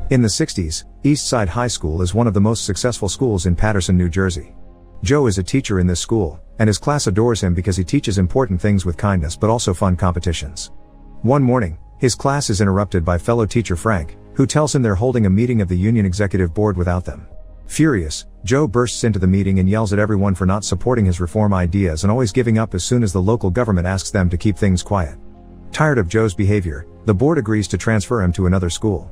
In the 60s, East Side High School is one of the most successful schools in Paterson, New Jersey. Joe is a teacher in this school, and his class adores him because he teaches important things with kindness but also fun competitions. One morning, his class is interrupted by fellow teacher Frank, who tells him they're holding a meeting of the union executive board without them. Furious, Joe bursts into the meeting and yells at everyone for not supporting his reform ideas and always giving up as soon as the local government asks them to keep things quiet. Tired of Joe's behavior, the board agrees to transfer him to another school.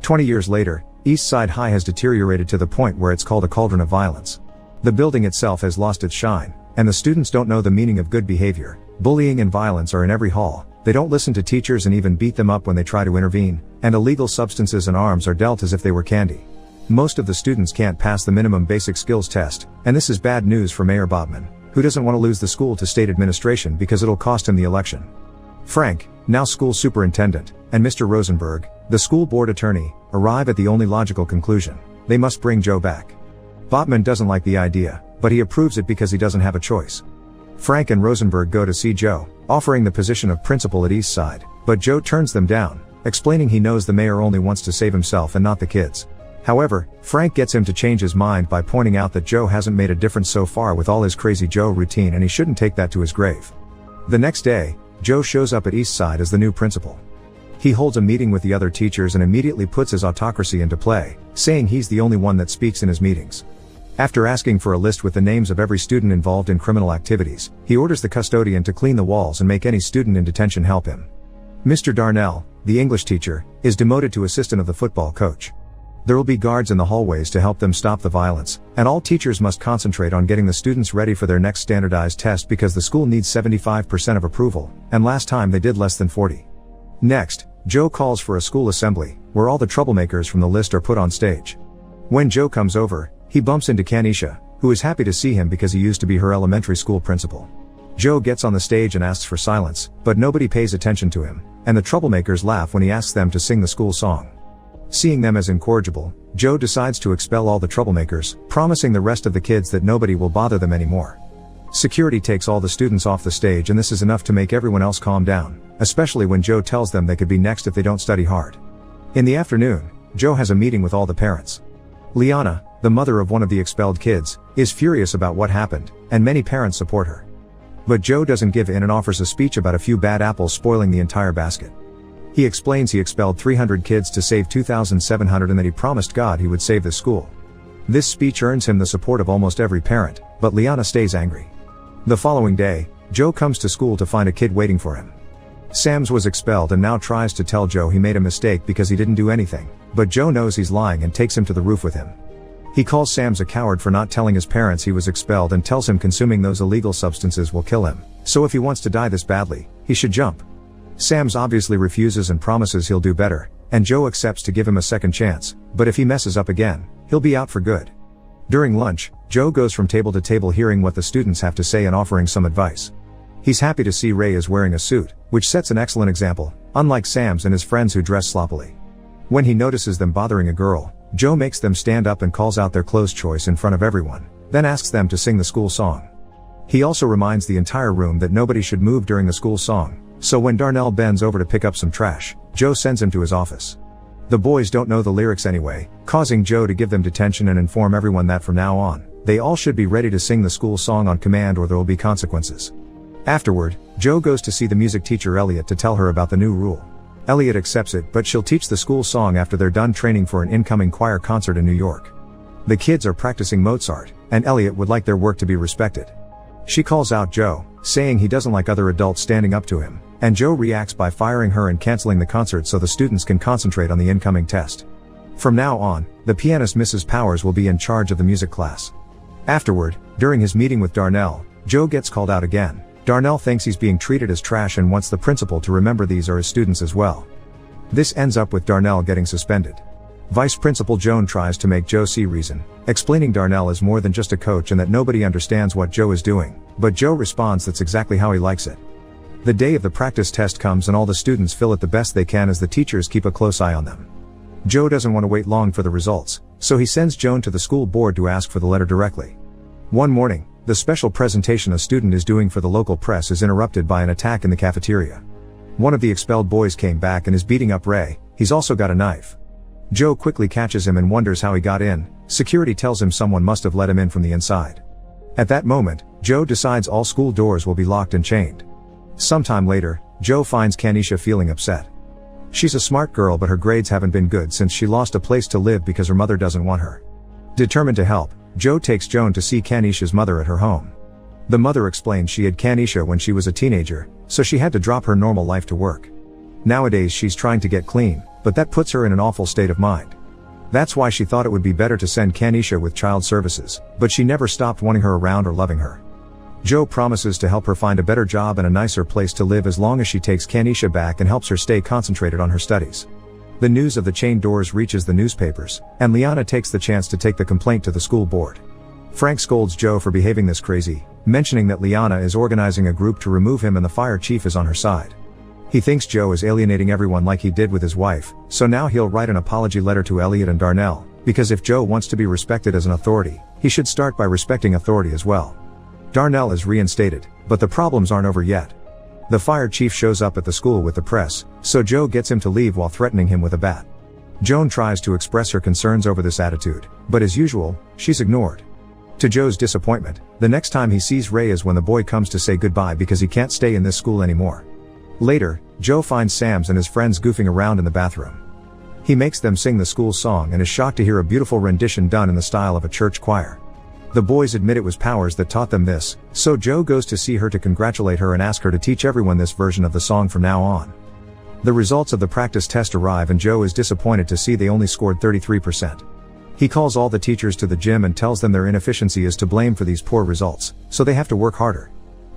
20 years later, East Side High has deteriorated to the point where it's called a cauldron of violence. The building itself has lost its shine, and the students don't know the meaning of good behavior. Bullying and violence are in every hall, they don't listen to teachers and even beat them up when they try to intervene, and illegal substances and arms are dealt as if they were candy. Most of the students can't pass the minimum basic skills test, and this is bad news for Mayor Bobman, who doesn't want to lose the school to state administration because it'll cost him the election. Frank, now school superintendent, and Mr. Rosenberg, the school board attorney, arrive at the only logical conclusion: they must bring Joe back. Botman doesn't like the idea, but he approves it because he doesn't have a choice. Frank and Rosenberg go to see Joe, offering the position of principal at East Side, but Joe turns them down, explaining he knows the mayor only wants to save himself and not the kids. However, Frank gets him to change his mind by pointing out that Joe hasn't made a difference so far with all his crazy Joe routine and he shouldn't take that to his grave. The next day, Joe shows up at East Side as the new principal. He holds a meeting with the other teachers and immediately puts his autocracy into play, saying he's the only one that speaks in his meetings. After asking for a list with the names of every student involved in criminal activities, he orders the custodian to clean the walls and make any student in detention help him. Mr. Darnell, the English teacher, is demoted to assistant of the football coach. There will be guards in the hallways to help them stop the violence, and all teachers must concentrate on getting the students ready for their next standardized test because the school needs 75% of approval, and last time they did less than 40. Next, Joe calls for a school assembly, where all the troublemakers from the list are put on stage. When Joe comes over, he bumps into Kanisha, who is happy to see him because he used to be her elementary school principal. Joe gets on the stage and asks for silence, but nobody pays attention to him, and the troublemakers laugh when he asks them to sing the school song. Seeing them as incorrigible, Joe decides to expel all the troublemakers, promising the rest of the kids that nobody will bother them anymore. Security takes all the students off the stage and this is enough to make everyone else calm down, especially when Joe tells them they could be next if they don't study hard. In the afternoon, Joe has a meeting with all the parents. Liana, the mother of one of the expelled kids, is furious about what happened, and many parents support her. But Joe doesn't give in and offers a speech about a few bad apples spoiling the entire basket. He explains he expelled 300 kids to save 2,700 and that he promised God he would save the school. This speech earns him the support of almost every parent, but Liana stays angry. The following day, Joe comes to school to find a kid waiting for him. Sams was expelled and now tries to tell Joe he made a mistake because he didn't do anything, but Joe knows he's lying and takes him to the roof with him. He calls Sams a coward for not telling his parents he was expelled and tells him consuming those illegal substances will kill him, so if he wants to die this badly, he should jump. Sams obviously refuses and promises he'll do better, and Joe accepts to give him a second chance, but if he messes up again, he'll be out for good. During lunch, Joe goes from table to table hearing what the students have to say and offering some advice. He's happy to see Ray is wearing a suit, which sets an excellent example, unlike Sams and his friends who dress sloppily. When he notices them bothering a girl, Joe makes them stand up and calls out their clothes choice in front of everyone, then asks them to sing the school song. He also reminds the entire room that nobody should move during the school song, so when Darnell bends over to pick up some trash, Joe sends him to his office. The boys don't know the lyrics anyway, causing Joe to give them detention and inform everyone that from now on, they all should be ready to sing the school song on command or there will be consequences. Afterward, Joe goes to see the music teacher Elliot to tell her about the new rule. Elliot accepts it, but she'll teach the school song after they're done training for an incoming choir concert in New York. The kids are practicing Mozart, and Elliot would like their work to be respected. She calls out Joe, saying he doesn't like other adults standing up to him, and Joe reacts by firing her and canceling the concert so the students can concentrate on the incoming test. From now on, the pianist Mrs. Powers will be in charge of the music class. Afterward, during his meeting with Darnell, Joe gets called out again. Darnell thinks he's being treated as trash and wants the principal to remember these are his students as well. This ends up with Darnell getting suspended. Vice Principal Joan tries to make Joe see reason, explaining Darnell is more than just a coach and that nobody understands what Joe is doing, but Joe responds that's exactly how he likes it. The day of the practice test comes and all the students fill it the best they can as the teachers keep a close eye on them. Joe doesn't want to wait long for the results, so he sends Joan to the school board to ask for the letter directly. One morning, the special presentation a student is doing for the local press is interrupted by an attack in the cafeteria. One of the expelled boys came back and is beating up Ray, he's also got a knife. Joe quickly catches him and wonders how he got in. Security tells him someone must have let him in from the inside. At that moment, Joe decides all school doors will be locked and chained. Sometime later, Joe finds Kanisha feeling upset. She's a smart girl, but her grades haven't been good since she lost a place to live because her mother doesn't want her. Determined to help, Joe takes Joan to see Kanisha's mother at her home. The mother explains she had Kanisha when she was a teenager, so she had to drop her normal life to work. Nowadays she's trying to get clean, but that puts her in an awful state of mind. That's why she thought it would be better to send Kanisha with child services, but she never stopped wanting her around or loving her. Joe promises to help her find a better job and a nicer place to live as long as she takes Kanisha back and helps her stay concentrated on her studies. The news of the chained doors reaches the newspapers, and Liana takes the chance to take the complaint to the school board. Frank scolds Joe for behaving this crazy, mentioning that Liana is organizing a group to remove him and the fire chief is on her side. He thinks Joe is alienating everyone like he did with his wife, so now he'll write an apology letter to Elliot and Darnell, because if Joe wants to be respected as an authority, he should start by respecting authority as well. Darnell is reinstated, but the problems aren't over yet. The fire chief shows up at the school with the press, so Joe gets him to leave while threatening him with a bat. Joan tries to express her concerns over this attitude, but as usual, she's ignored. To Joe's disappointment, the next time he sees Ray is when the boy comes to say goodbye because he can't stay in this school anymore. Later, Joe finds Sam's and his friends goofing around in the bathroom. He makes them sing the school song and is shocked to hear a beautiful rendition done in the style of a church choir. The boys admit it was Powers that taught them this, so Joe goes to see her to congratulate her and ask her to teach everyone this version of the song from now on. The results of the practice test arrive and Joe is disappointed to see they only scored 33%. He calls all the teachers to the gym and tells them their inefficiency is to blame for these poor results, so they have to work harder.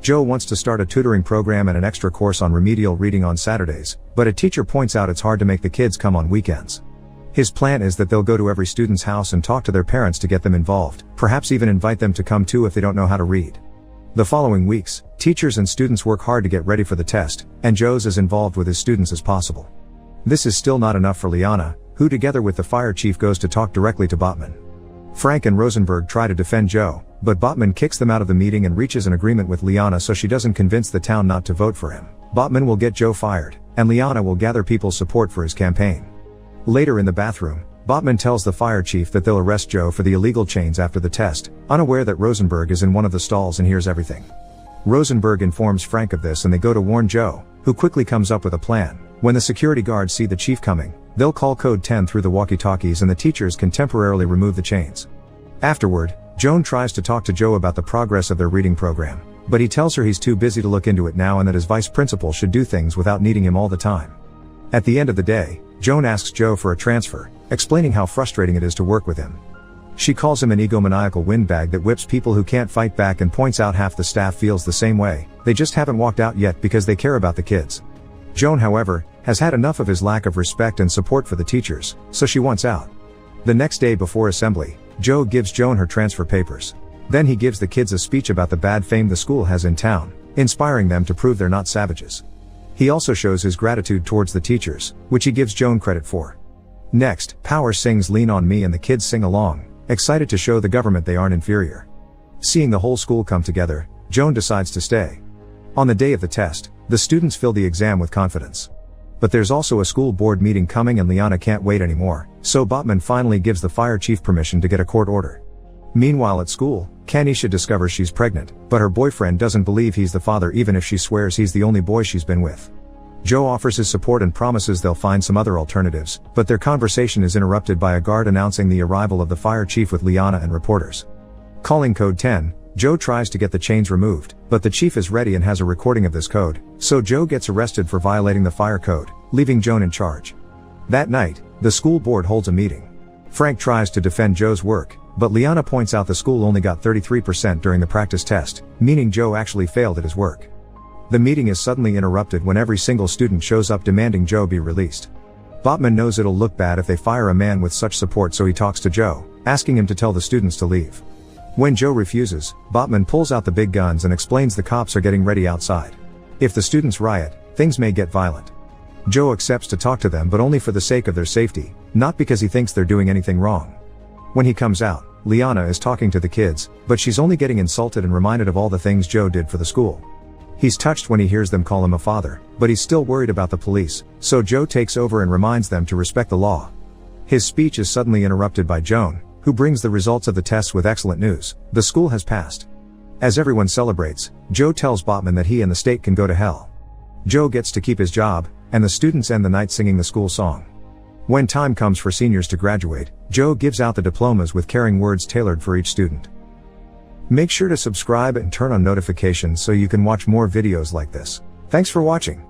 Joe wants to start a tutoring program and an extra course on remedial reading on Saturdays, but a teacher points out it's hard to make the kids come on weekends. His plan is that they'll go to every student's house and talk to their parents to get them involved, perhaps even invite them to come too if they don't know how to read. The following weeks, teachers and students work hard to get ready for the test, and Joe's as involved with his students as possible. This is still not enough for Liana, who together with the fire chief goes to talk directly to Botman. Frank and Rosenberg try to defend Joe, but Botman kicks them out of the meeting and reaches an agreement with Liana so she doesn't convince the town not to vote for him. Botman will get Joe fired, and Liana will gather people's support for his campaign. Later in the bathroom, Botman tells the fire chief that they'll arrest Joe for the illegal chains after the test, unaware that Rosenberg is in one of the stalls and hears everything. Rosenberg informs Frank of this and they go to warn Joe, who quickly comes up with a plan. When the security guards see the chief coming, they'll call code 10 through the walkie-talkies and the teachers can temporarily remove the chains. Afterward, Joan tries to talk to Joe about the progress of their reading program, but he tells her he's too busy to look into it now and that his vice principal should do things without needing him all the time. At the end of the day, Joan asks Joe for a transfer, explaining how frustrating it is to work with him. She calls him an egomaniacal windbag that whips people who can't fight back and points out half the staff feels the same way, they just haven't walked out yet because they care about the kids. Joan, however, has had enough of his lack of respect and support for the teachers, so she wants out. The next day before assembly, Joe gives Joan her transfer papers. Then he gives the kids a speech about the bad fame the school has in town, inspiring them to prove they're not savages. He also shows his gratitude towards the teachers, which he gives Joan credit for. Next, Powers sings Lean on Me and the kids sing along, excited to show the government they aren't inferior. Seeing the whole school come together, Joan decides to stay. On the day of the test, the students fill the exam with confidence. But there's also a school board meeting coming and Liana can't wait anymore, so Botman finally gives the fire chief permission to get a court order. Meanwhile at school, Kanisha discovers she's pregnant, but her boyfriend doesn't believe he's the father even if she swears he's the only boy she's been with. Joe offers his support and promises they'll find some other alternatives, but their conversation is interrupted by a guard announcing the arrival of the fire chief with Liana and reporters. Calling code 10, Joe tries to get the chains removed, but the chief is ready and has a recording of this code, so Joe gets arrested for violating the fire code, leaving Joan in charge. That night, the school board holds a meeting. Frank tries to defend Joe's work, but Liana points out the school only got 33% during the practice test, meaning Joe actually failed at his work. The meeting is suddenly interrupted when every single student shows up demanding Joe be released. Botman knows it'll look bad if they fire a man with such support, so he talks to Joe, asking him to tell the students to leave. When Joe refuses, Botman pulls out the big guns and explains the cops are getting ready outside. If the students riot, things may get violent. Joe accepts to talk to them, but only for the sake of their safety, not because he thinks they're doing anything wrong. When he comes out, Liana is talking to the kids, but she's only getting insulted and reminded of all the things Joe did for the school. He's touched when he hears them call him a father, but he's still worried about the police, so Joe takes over and reminds them to respect the law. His speech is suddenly interrupted by Joan, who brings the results of the tests with excellent news: the school has passed. As everyone celebrates, Joe tells Botman that he and the state can go to hell. Joe gets to keep his job, and the students end the night singing the school song. When time comes for seniors to graduate, Joe gives out the diplomas with caring words tailored for each student. Make sure to subscribe and turn on notifications so you can watch more videos like this. Thanks for watching.